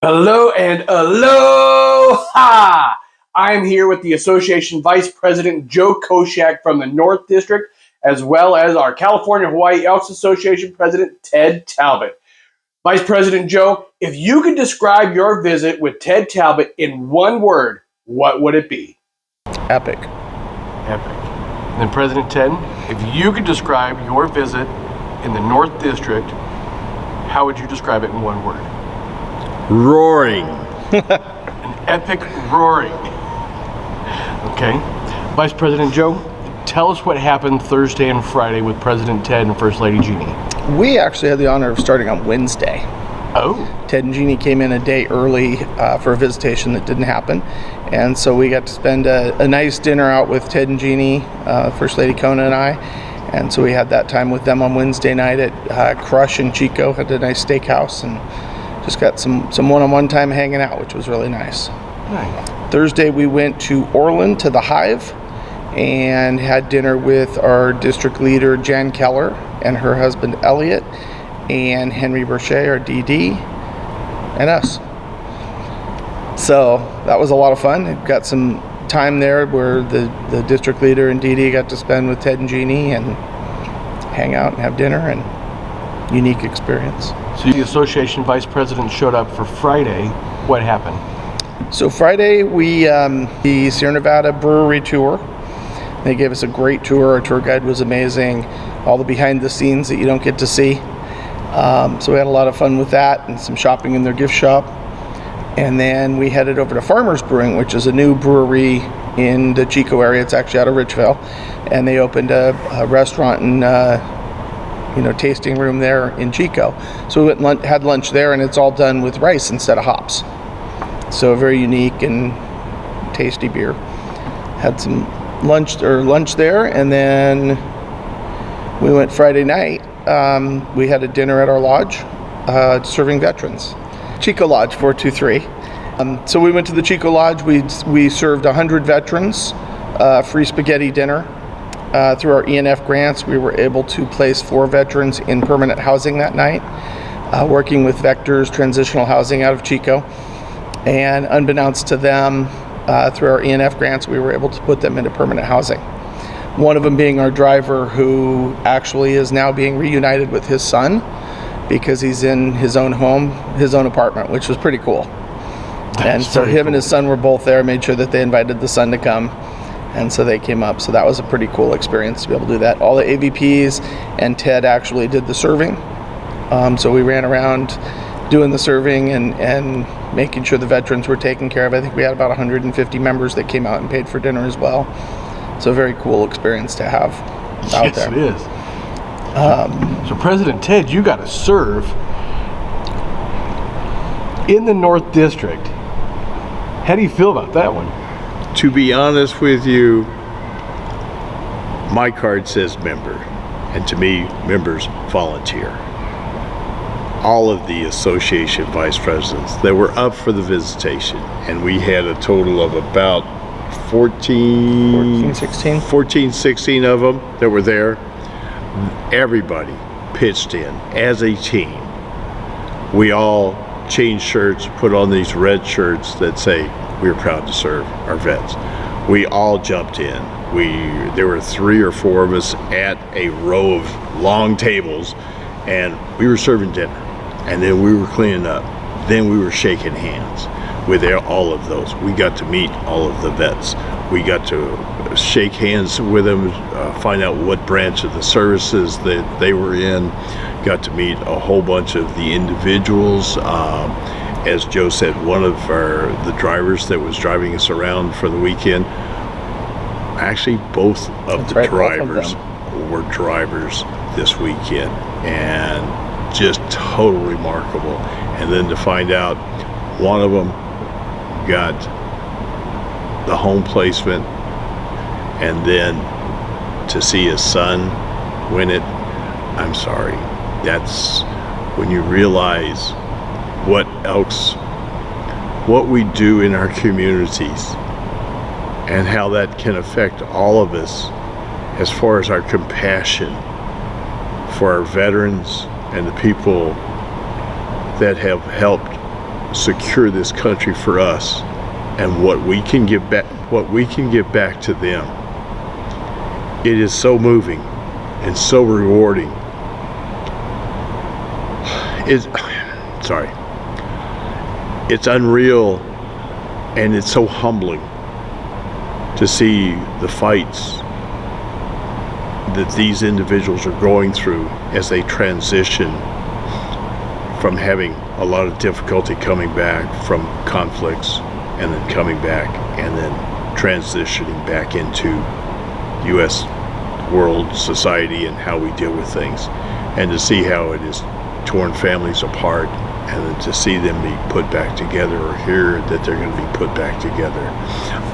Hello and aloha! I'm here with the Association Vice President Joe Koshak from the North District, as well as our California Hawaii Elks Association President Ted Talbot. Vice President Joe, if you could describe your visit with Ted Talbot in one word, what would it be? Epic. Epic. And President Ted, if you could describe your visit in the North District, how would you describe it in one word? Roaring. An epic roaring. Okay. Vice President Joe, tell us what happened Thursday and Friday with President Ted and First Lady Jeannie. We actually had the honor of starting on Wednesday. Oh. Ted and Jeannie came in a day early for a visitation that didn't happen. And so we got to spend a nice dinner out with Ted and Jeannie, First Lady Kona and I. And so we had that time with them on Wednesday night at Crush in Chico, had a nice steakhouse, and just got some one-on-one time hanging out, which was really nice. Nice. Thursday we went to Orland to the Hive and had dinner with our district leader Jan Keller and her husband Elliot and Henry Burchett, our DD, and us. So that was a lot of fun. We've got some time there where the district leader and DD got to spend with Ted and Jeannie and hang out and have dinner, and unique experience. So the association vice president showed up for Friday. What happened? So Friday we the Sierra Nevada Brewery tour. They gave us a great tour. Our tour guide was amazing. All the behind the scenes that you don't get to see. So we had a lot of fun with that and some shopping in their gift shop. And then we headed over to Farmers Brewing, which is a new brewery in the Chico area. It's actually out of Richville. And they opened a restaurant and tasting room there in Chico. So we went and had lunch there, and it's all done with rice instead of hops. So a very unique and tasty beer. Had some lunch there, and then we went Friday night. We had a dinner at our lodge serving veterans. Chico Lodge 423. So we went to the Chico Lodge. We served 100 veterans free spaghetti dinner. Through our ENF grants, we were able to place 4 veterans in permanent housing that night, working with Vector's transitional housing out of Chico. And unbeknownst to them, through our ENF grants, we were able to put them into permanent housing. One of them being our driver, who actually is now being reunited with his son because he's in his own home, his own apartment, which was pretty cool. And so him and his son were both there, made sure that they invited the son to come. And so they came up. So that was a pretty cool experience to be able to do that. All the AVPs and Ted actually did the serving. So we ran around doing the serving and making sure the veterans were taken care of. I think we had about 150 members that came out and paid for dinner as well. So a very cool experience to have out there. Yes, it is. So President Ted, you got to serve in the North District. How do you feel about that one? To be honest with you, my card says member, and to me, members volunteer. All of the association vice presidents that were up for the visitation, and we had a total of about 14, 16 of them that were there. Everybody pitched in as a team. We all changed shirts, put on these red shirts that say, "We're proud to serve our vets." We all jumped in. There were 3 or 4 of us at a row of long tables, and we were serving dinner. And then we were cleaning up. Then we were shaking hands with all of those. We got to meet all of the vets. We got to shake hands with them, find out what branch of the services that they were in. Got to meet a whole bunch of the individuals. As Joe said, one of the drivers that was driving us around for the weekend, actually both of the drivers were drivers this weekend, and just totally remarkable. And then to find out one of them got the home placement, and then to see his son win it, I'm sorry, that's when you realize what we do in our communities and how that can affect all of us as far as our compassion for our veterans and the people that have helped secure this country for us and what we can give back to them. It is so moving and so rewarding. It's unreal, and it's so humbling to see the fights that these individuals are going through as they transition from having a lot of difficulty coming back from conflicts, and then coming back and then transitioning back into U.S. world society and how we deal with things, and to see how it has torn families apart, and then to see them be put back together, or hear that they're going to be put back together.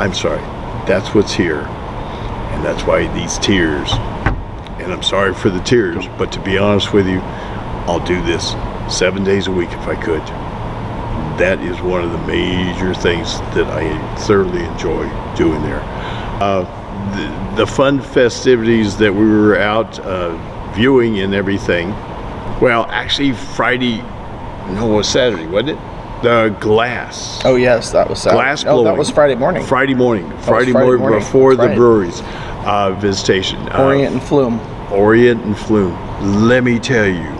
I'm sorry, that's what's here, and that's why these tears, and I'm sorry for the tears, but to be honest with you, I'll do this 7 days a week if I could. That is one of the major things that I thoroughly enjoy doing there. The fun festivities that we were out viewing and everything. Well, actually Saturday, wasn't it? The glass. Oh yes, that was Saturday. Glass blowing. No, that was Friday morning. Friday morning before the brewery's visitation. Orient and Flume. Orient and Flume. Let me tell you,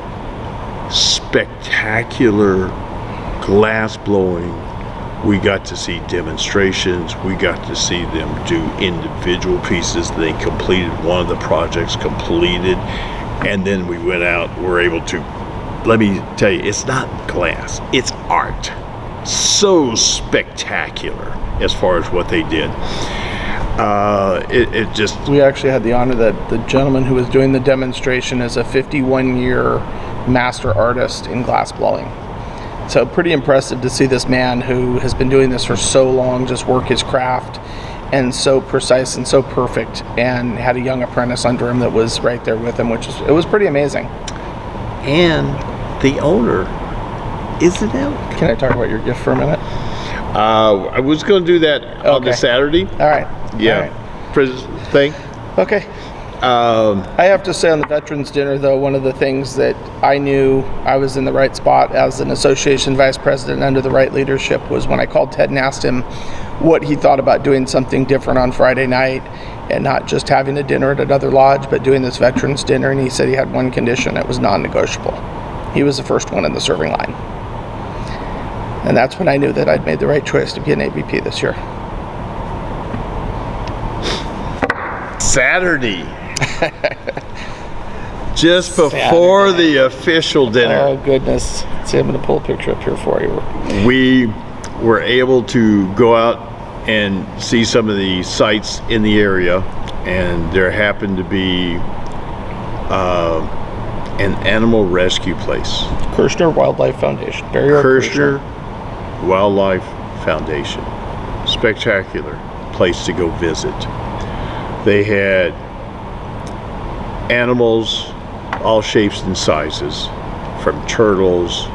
spectacular glass blowing. We got to see demonstrations. We got to see them do individual pieces. They completed one of the projects, and then we went out. We're able to, let me tell you, it's not glass, it's art. So spectacular as far as what they did. It just... We actually had the honor that the gentleman who was doing the demonstration is a 51-year master artist in glass blowing. So pretty impressive to see this man who has been doing this for so long just work his craft, and so precise and so perfect, and had a young apprentice under him that was right there with him, it was pretty amazing. And the owner is an elk. Can I talk about your gift for a minute? I was going to do that on the Saturday. All right. Yeah. All right. Thing. Okay. I have to say, on the Veterans Dinner, though, one of the things that I knew I was in the right spot as an association vice president under the right leadership was when I called Ted and asked him what he thought about doing something different on Friday night, and not just having a dinner at another lodge, but doing this Veterans Dinner. And he said he had one condition: it was non-negotiable. He was the first one in the serving line. And that's when I knew that I'd made the right choice to be an AVP this year. Saturday. Just before the official dinner. Oh, goodness. See, I'm going to pull a picture up here for you. We were able to go out and see some of the sites in the area, and there happened to be an animal rescue place. Kirshner Wildlife Foundation. Kirshner Wildlife Foundation. Spectacular place to go visit. They had animals, all shapes and sizes, from turtles.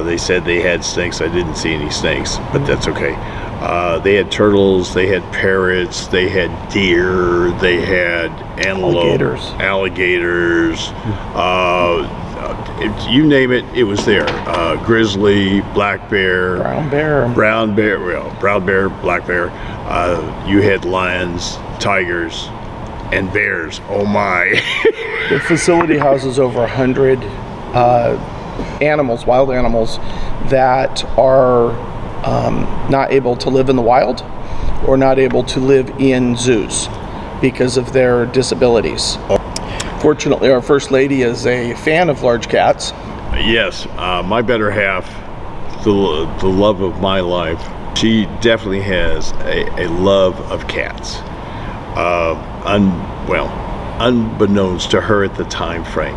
They said they had snakes. I didn't see any snakes, but that's okay. They had turtles, they had parrots, they had deer, they had antelope, alligators, you name it, it was there. Grizzly, black bear, brown bear, black bear. You had lions, tigers, and bears. Oh my. The facility houses over 100 animals, wild animals, that are not able to live in the wild or not able to live in zoos because of their disabilities. Fortunately, our First Lady is a fan of large cats. Yes, my better half, the love of my life, she definitely has a love of cats. Unbeknownst to her at the time frame,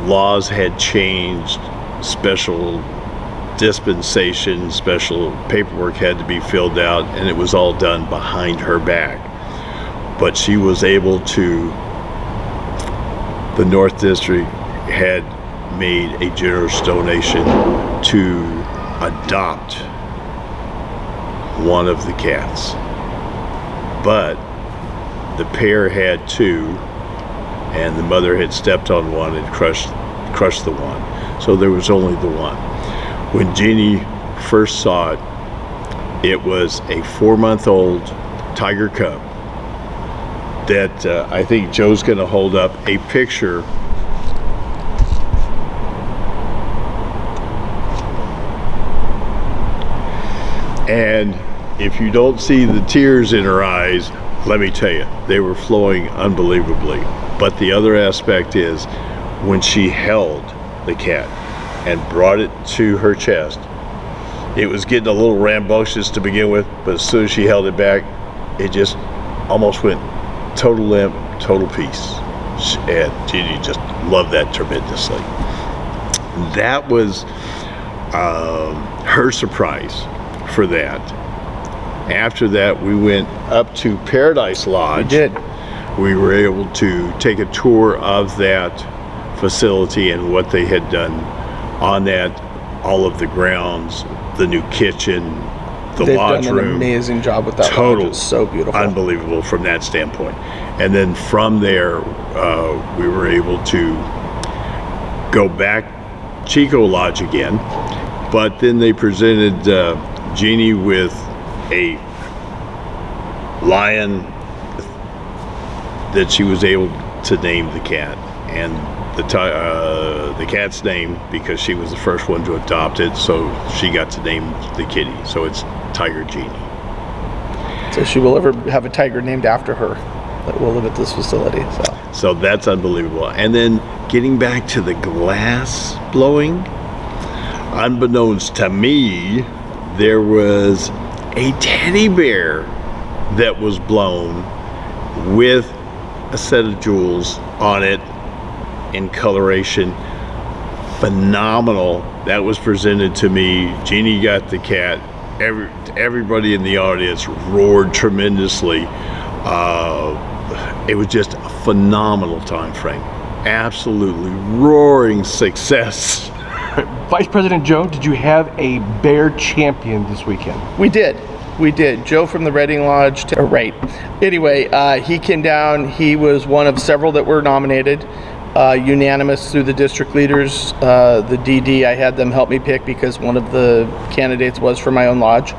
laws had changed, special dispensation, special paperwork had to be filled out, and it was all done behind her back. But she was able to, the North District had made a generous donation to adopt one of the cats. But the pair had two, and the mother had stepped on one and crushed the one. So there was only the one. When Jeannie first saw it, it was a 4-month-old tiger cub that I think Joe's going to hold up a picture. And if you don't see the tears in her eyes, let me tell you, they were flowing unbelievably. But the other aspect is when she held the cat and brought it to her chest, it was getting a little rambunctious to begin with, but as soon as she held it back, it just almost went total limp, total peace. And Jeannie just loved that tremendously. That was her surprise for that. After that, we went up to Paradise Lodge. We did. We were able to take a tour of that facility and what they had done on that, all of the grounds, the new kitchen, the lodge They've done an room. amazing job with that. Total, lodge. It's so beautiful. Unbelievable from that standpoint. And then from there, we were able to go back Chico Lodge again, but then they presented Jeannie with a lion that she was able to name the cat, and the cat's name, because she was the first one to adopt it, so she got to name the kitty. So it's Tiger Jeannie. So she will ever have a tiger named after her that will live at this facility. So that's unbelievable. And then getting back to the glass blowing, unbeknownst to me, there was a teddy bear that was blown with a set of jewels on it in coloration. Phenomenal. That was presented to me. Jeannie got the cat. Everybody in the audience roared tremendously. It was just a phenomenal time frame. Absolutely roaring success. Vice President Joe, did you have a bear champion this weekend? We did. Joe from the Reading Lodge. Right. Anyway, he came down. He was one of several that were nominated. Unanimous through the district leaders. The DD, I had them help me pick because one of the candidates was for my own lodge.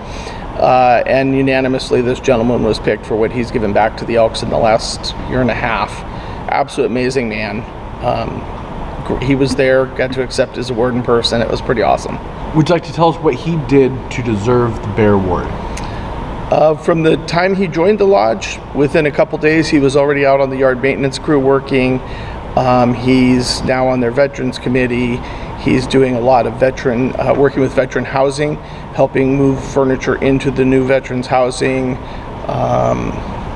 And unanimously, this gentleman was picked for what he's given back to the Elks in the last year and a half. Absolute amazing man. He was there, got to accept his award in person. It was pretty awesome. Would you like to tell us what he did to deserve the Bear Award? From the time he joined the lodge, within a couple days, he was already out on the yard maintenance crew working. He's now on their veterans committee. He's doing a lot of working with veteran housing, helping move furniture into the new veterans housing.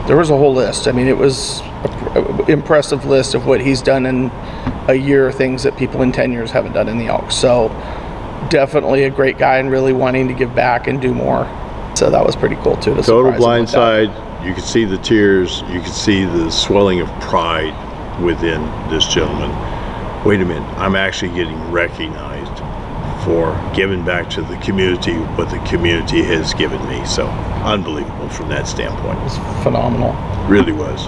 There was a whole list. I mean, it was an impressive list of what he's done in a year, things that people in 10 years haven't done in the Elks. So definitely a great guy and really wanting to give back and do more. So that was pretty cool too. Total blindside. You could see the tears. You could see the swelling of pride within this gentleman. Wait a minute, I'm actually getting recognized for giving back to the community what the community has given me. So unbelievable from that standpoint. It was phenomenal. Really was.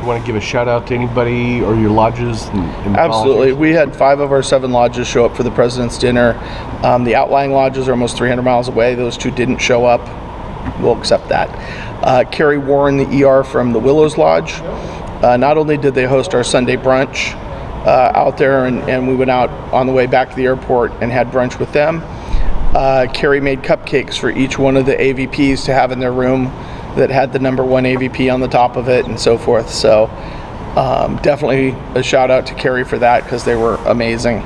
You want to give a shout out to anybody or your lodges? Absolutely. We had 5 of our 7 lodges show up for the President's Dinner. The outlying lodges are almost 300 miles away. Those 2 didn't show up. We'll accept that. Carrie Warren, the ER from the Willows Lodge. Not only did they host our Sunday brunch out there, and we went out on the way back to the airport and had brunch with them. Carrie made cupcakes for each one of the AVPs to have in their room that had the number 1 AVP on the top of it and so forth. So definitely a shout out to Carrie for that because they were amazing.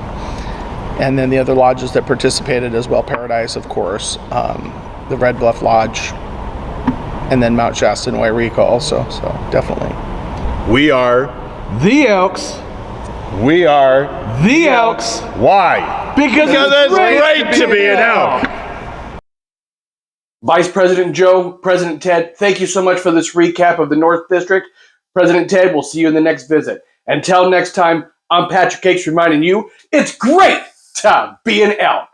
And then the other lodges that participated as well, Paradise, of course, the Red Bluff Lodge, and then Mount Shasta and Wairika also. So definitely. We are The Elks. We are The Elks. Why? Because it's great to be an elk. Vice President Joe, President Ted, thank you so much for this recap of the North District. President Ted, we'll see you in the next visit. Until next time, I'm Patrick Cakes reminding you, it's great to be an elk.